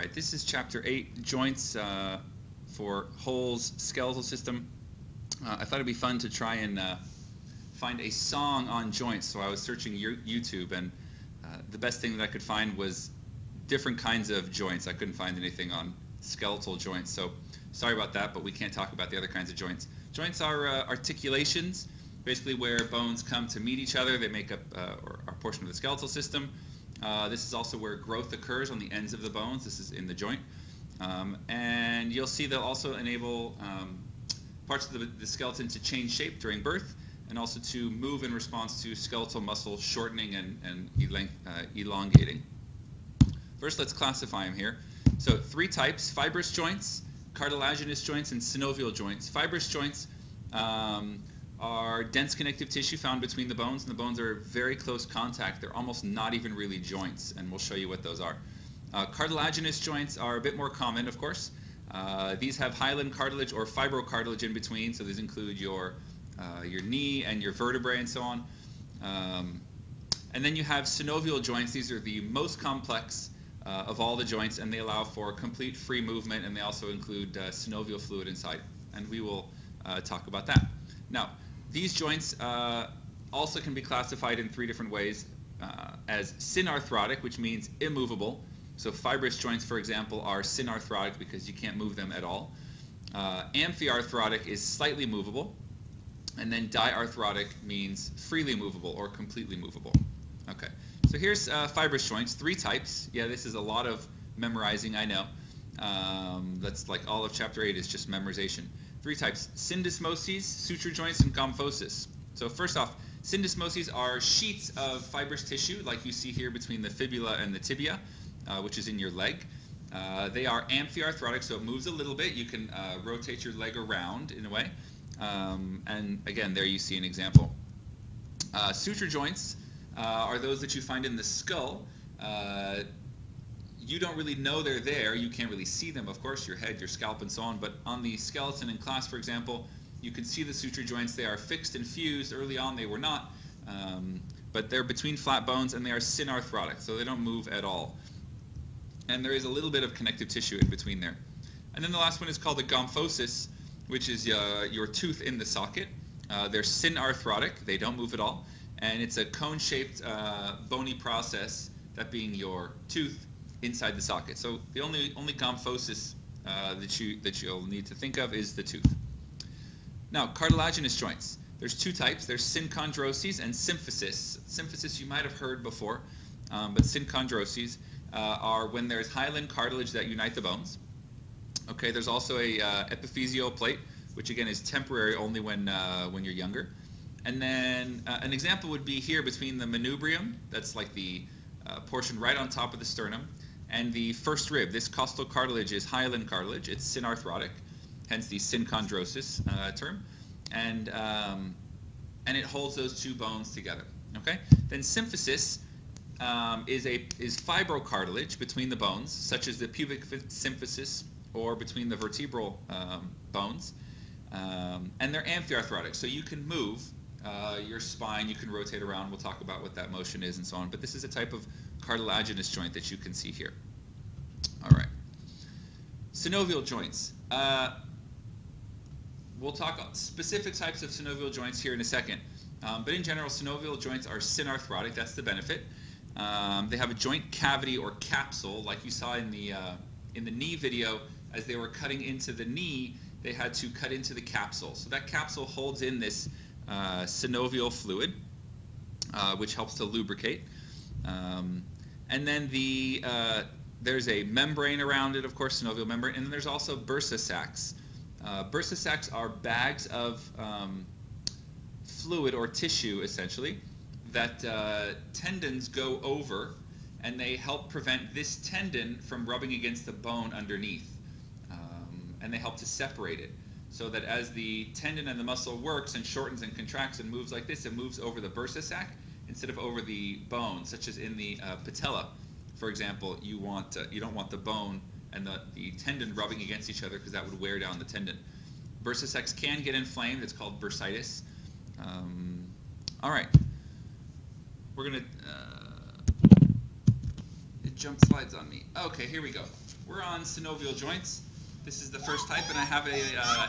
right, this is Chapter 8, Joints for Whole's Skeletal System. I thought it'd be fun to try and find a song on joints, so I was searching YouTube, and the best thing that I could find was different kinds of joints. I couldn't find anything on skeletal joints, so sorry about that, but we can't talk about the other kinds of joints. Joints are articulations, basically where bones come to meet each other. They make up or are a portion of the skeletal system. This is also where growth occurs on the ends of the bones. This is in the joint. And you'll see they'll also enable parts of the skeleton to change shape during birth and also to move in response to skeletal muscle shortening and elongating. First, let's classify them here. So 3 types: fibrous joints, cartilaginous joints, and synovial joints. Fibrous joints are dense connective tissue found between the bones, and the bones are very close contact. They're almost not even really joints, and we'll show you what those are. Cartilaginous joints are a bit more common, of course. These have hyaline cartilage or fibrocartilage in between, so these include your knee and your vertebrae and so on. And then you have synovial joints. These are the most complex of all the joints, and they allow for complete free movement, and they also include synovial fluid inside, and we will talk about that. Now, these joints also can be classified in 3 different ways, as synarthrotic, which means immovable. So fibrous joints, for example, are synarthrotic because you can't move them at all. Amphiarthrotic is slightly movable, and then diarthrotic means freely movable or completely movable. Okay, so here's fibrous joints, 3 types. Yeah, this is a lot of memorizing, I know. That's like all of Chapter 8 is just memorization. 3 types: syndesmoses, suture joints, and gomphosis. So first off, syndesmoses are sheets of fibrous tissue, like you see here between the fibula and the tibia, which is in your leg. They are amphiarthrotic, so it moves a little bit. You can rotate your leg around in a way. And again, there you see an example. Suture joints are those that you find in the skull. You don't really know they're there. You can't really see them, of course, your head, your scalp, and so on. But on the skeleton in class, for example, you can see the suture joints. They are fixed and fused. Early on, they were not. But they're between flat bones, and they are synarthrotic, so they don't move at all. And there is a little bit of connective tissue in between there. And then the last one is called the gomphosis, which is your tooth in the socket. They're synarthrotic. They don't move at all. And it's a cone-shaped bony process, that being your tooth, inside the socket. So the only gomphosis that you'll need to think of is the tooth. Now, cartilaginous joints. There's 2 types. There's synchondroses and symphysis. Symphysis you might have heard before, but synchondroses are when there's hyaline cartilage that unite the bones. Okay, there's also a epiphyseal plate, which again is temporary only when you're younger. And then an example would be here between the manubrium, that's like the portion right on top of the sternum, and the first rib. This costal cartilage is hyaline cartilage. It's synarthrotic, hence the synchondrosis term, and it holds those 2 bones together. Okay. Then symphysis is fibrocartilage between the bones, such as the pubic symphysis or between the vertebral bones, and they're amphiarthrotic, so you can move your spine, you can rotate around. We'll talk about what that motion is and so on, but this is a type of cartilaginous joint that you can see here. All right. Synovial joints. We'll talk specific types of synovial joints here in a second, but in general, synovial joints are synarthrotic. That's the benefit. They have a joint cavity or capsule, like you saw in the knee video. As they were cutting into the knee, they had to cut into the capsule. So that capsule holds in this synovial fluid, which helps to lubricate. And then there's a membrane around it, of course, synovial membrane, and then there's also bursa sacs. Bursa sacs are bags of fluid or tissue, essentially, that tendons go over, and they help prevent this tendon from rubbing against the bone underneath, and they help to separate it, so that as the tendon and the muscle works and shortens and contracts and moves like this, it moves over the bursa sac instead of over the bone, such as in the patella, for example. You don't want the bone and the tendon rubbing against each other because that would wear down the tendon. Bursa sacs can get inflamed. It's called bursitis. All right. We're going to jump slides on me. Okay, here we go. We're on synovial joints. This is the first type, and I have a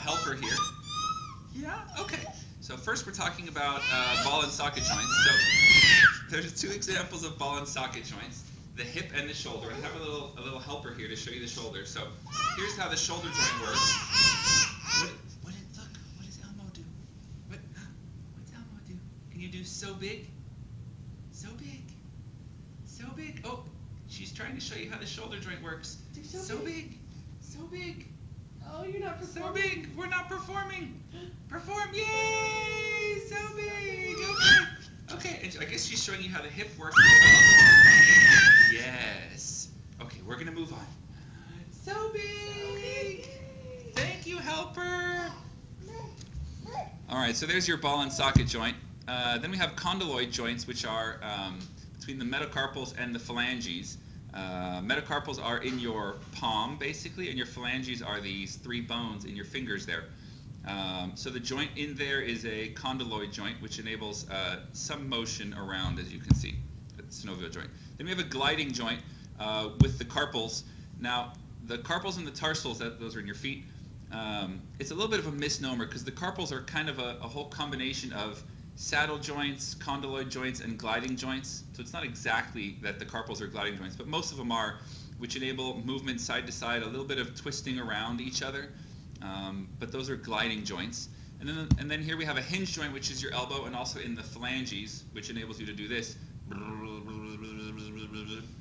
helper here. Yeah, okay. So first we're talking about ball and socket joints. So there's two examples of ball and socket joints, the hip and the shoulder. I have a little helper here to show you the shoulder. So here's how the shoulder joint works. Look, what does Elmo do? What's Elmo do? Can you do so big? So big. So big. Oh, she's trying to show you how the shoulder joint works. So big. So big. Oh, you're not performing. So big. We're not performing. Perform. Yay! So big. Okay. Okay. And I guess she's showing you how the hip works as well. Yes. Okay, we're going to move on. So big. Thank you, helper. All right, so there's your ball and socket joint. Then we have condyloid joints, which are between the metacarpals and the phalanges. Metacarpals are in your palm, basically, and your phalanges are these three bones in your fingers there. So the joint in there is a condyloid joint, which enables some motion around, as you can see, the synovial joint. Then we have a gliding joint with the carpals. Now, the carpals and the tarsals, those are in your feet. It's a little bit of a misnomer because the carpals are kind of a whole combination of saddle joints, condyloid joints, and gliding joints. So it's not exactly that the carpals are gliding joints, but most of them are, which enable movement side to side, a little bit of twisting around each other. But those are gliding joints. And then here we have a hinge joint, which is your elbow, and also in the phalanges, which enables you to do this.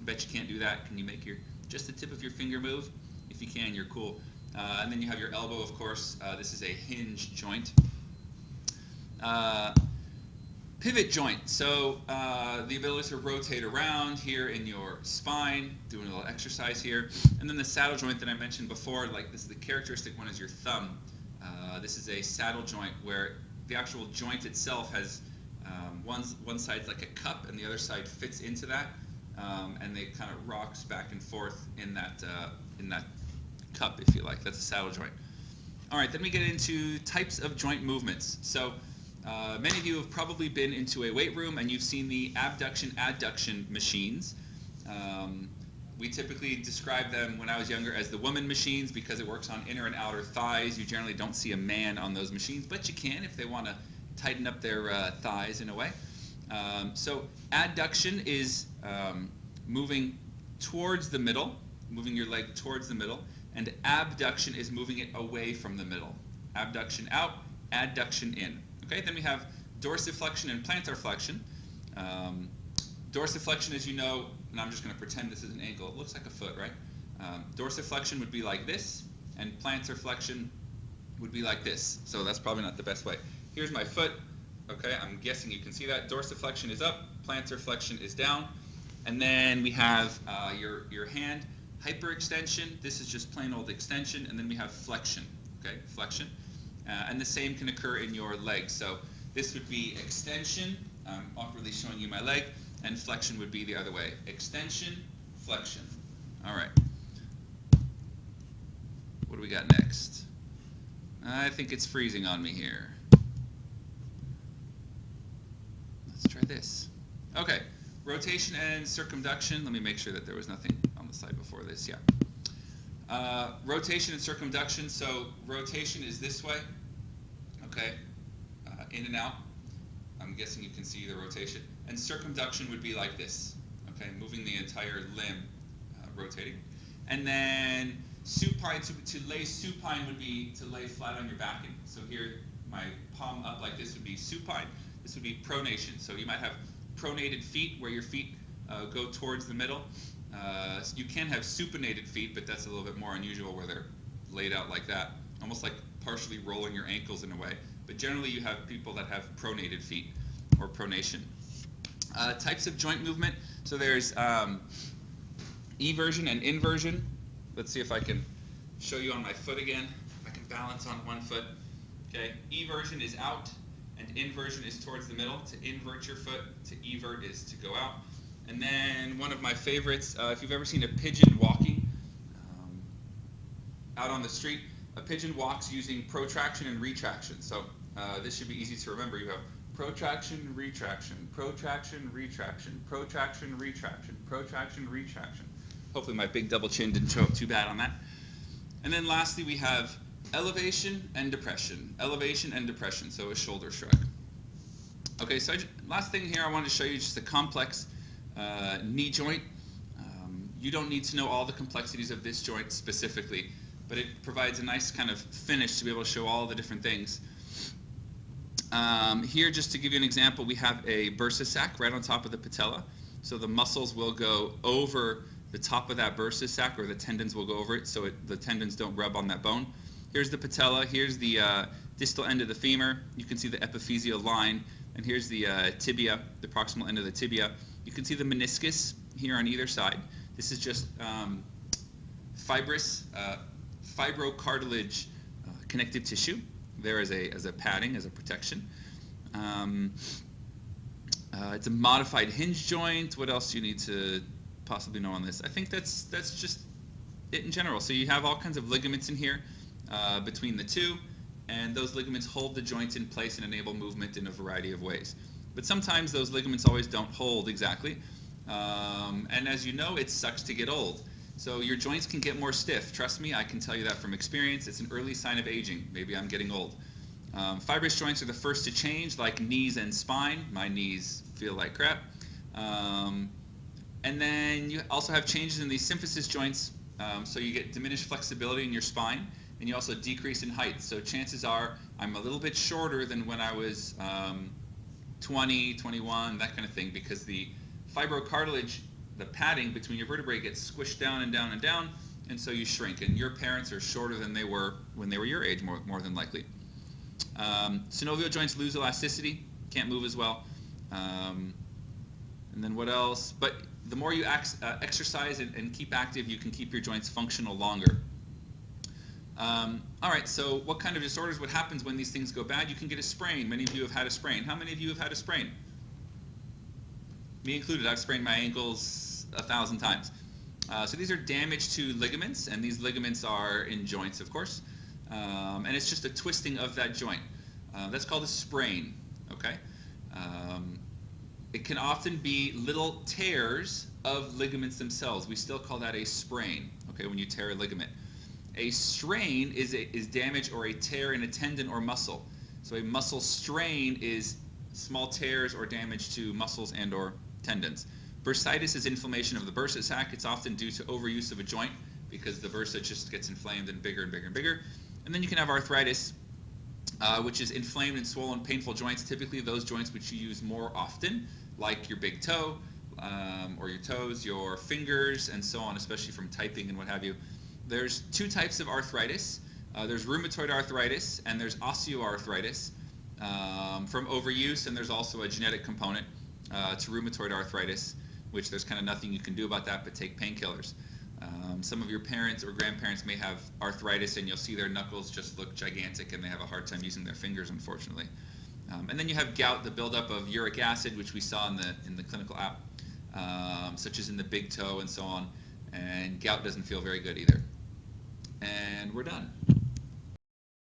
Bet you can't do that. Can you make just the tip of your finger move? If you can, you're cool. And then you have your elbow, of course. This is a hinge joint. Pivot joint, so the ability to rotate around here in your spine, doing a little exercise here. And then the saddle joint that I mentioned before, like this is the characteristic one is your thumb. This is a saddle joint where the actual joint itself has one side's like a cup and the other side fits into that, and they kind of rocks back and forth in that cup, if you like. That's a saddle joint. All right, then we get into types of joint movements. So many of you have probably been into a weight room and you've seen the abduction-adduction machines. We typically describe them when I was younger as the woman machines because it works on inner and outer thighs. You generally don't see a man on those machines, but you can if they want to tighten up their thighs in a way. So adduction is moving towards the middle, moving your leg towards the middle, and abduction is moving it away from the middle. Abduction out, adduction in. Okay, then we have dorsiflexion and plantar flexion. Dorsiflexion, as you know, and I'm just going to pretend this is an ankle. It looks like a foot, right? Dorsiflexion would be like this, and plantar flexion would be like this. So that's probably not the best way. Here's my foot. Okay, I'm guessing you can see that. Dorsiflexion is up, plantar flexion is down. And then we have your hand, hyperextension. This is just plain old extension. And then we have flexion, okay, flexion. And the same can occur in your legs. So this would be extension. I'm awkwardly showing you my leg. And flexion would be the other way. Extension, flexion. All right. What do we got next? I think it's freezing on me here. Let's try this. Okay. Rotation and circumduction. Let me make sure that there was nothing on the slide before this. Yeah. Rotation and circumduction. So rotation is this way. Okay. In and out. I'm guessing you can see the rotation. And circumduction would be like this. Okay. Moving the entire limb, rotating. And then supine, to lay supine would be to lay flat on your back. And so here, my palm up like this would be supine. This would be pronation. So you might have pronated feet where your feet go towards the middle. You can have supinated feet, but that's a little bit more unusual where they're laid out like that, almost like partially rolling your ankles in a way. But generally you have people that have pronated feet or pronation. Types of joint movement. So there's eversion and inversion. Let's see if I can show you on my foot again. If I can balance on one foot. Okay, eversion is out and inversion is towards the middle. To invert your foot, to evert is to go out. And then one of my favorites, if you've ever seen a pigeon walking out on the street, a pigeon walks using protraction and retraction. So this should be easy to remember. You have protraction, retraction, protraction, retraction, protraction, retraction, protraction, retraction. Hopefully my big double chin didn't show up too bad on that. And then lastly, we have elevation and depression. Elevation and depression, so a shoulder shrug. Okay, so last thing here I wanted to show you just a complex knee joint. You don't need to know all the complexities of this joint specifically, but it provides a nice kind of finish to be able to show all the different things. Here, just to give you an example, we have a bursa sac right on top of the patella. So the muscles will go over the top of that bursa sac, or the tendons will go over it, so the tendons don't rub on that bone. Here's the patella. Here's the distal end of the femur. You can see the epiphyseal line. And here's the tibia, the proximal end of the tibia. You can see the meniscus here on either side. This is just fibrocartilage connective tissue there as a padding, as a protection. It's a modified hinge joint. What else do you need to possibly know on this? I think that's just it in general. So you have all kinds of ligaments in here between the two, and those ligaments hold the joints in place and enable movement in a variety of ways. But sometimes those ligaments always don't hold exactly. And as you know, it sucks to get old. So your joints can get more stiff. Trust me, I can tell you that from experience. It's an early sign of aging. Maybe I'm getting old. Fibrous joints are the first to change, like knees and spine. My knees feel like crap. And then you also have changes in these symphysis joints. So you get diminished flexibility in your spine, and you also decrease in height. So chances are I'm a little bit shorter than when I was 20, 21, that kind of thing, because the fibrocartilage, the padding between your vertebrae, gets squished down and down and down, and so you shrink. And your parents are shorter than they were when they were your age, more than likely. Synovial joints lose elasticity, can't move as well. And then what else? But the more you exercise and keep active, you can keep your joints functional longer. All right, so what kind of disorders? What happens when these things go bad? You can get a sprain. Many of you have had a sprain. How many of you have had a sprain? Me included. I've sprained my ankles 1,000 times. So these are damage to ligaments, and these ligaments are in joints, of course. And it's just a twisting of that joint. That's called a sprain, okay? It can often be little tears of ligaments themselves. We still call that a sprain, okay, when you tear a ligament. A strain is damage or a tear in a tendon or muscle. So a muscle strain is small tears or damage to muscles and or tendons. Bursitis is inflammation of the bursa sac. It's often due to overuse of a joint because the bursa just gets inflamed and bigger and bigger and bigger. And then you can have arthritis, which is inflamed and swollen, painful joints, typically those joints which you use more often, like your big toe, or your toes, your fingers, and so on, especially from typing and what have you. There's two types of arthritis. There's rheumatoid arthritis and there's osteoarthritis from overuse, and there's also a genetic component to rheumatoid arthritis, which there's kind of nothing you can do about that but take painkillers. Some of your parents or grandparents may have arthritis, and you'll see their knuckles just look gigantic, and they have a hard time using their fingers, unfortunately. And then you have gout, the buildup of uric acid, which we saw in the clinical app, such as in the big toe and so on. And gout doesn't feel very good either. And we're done.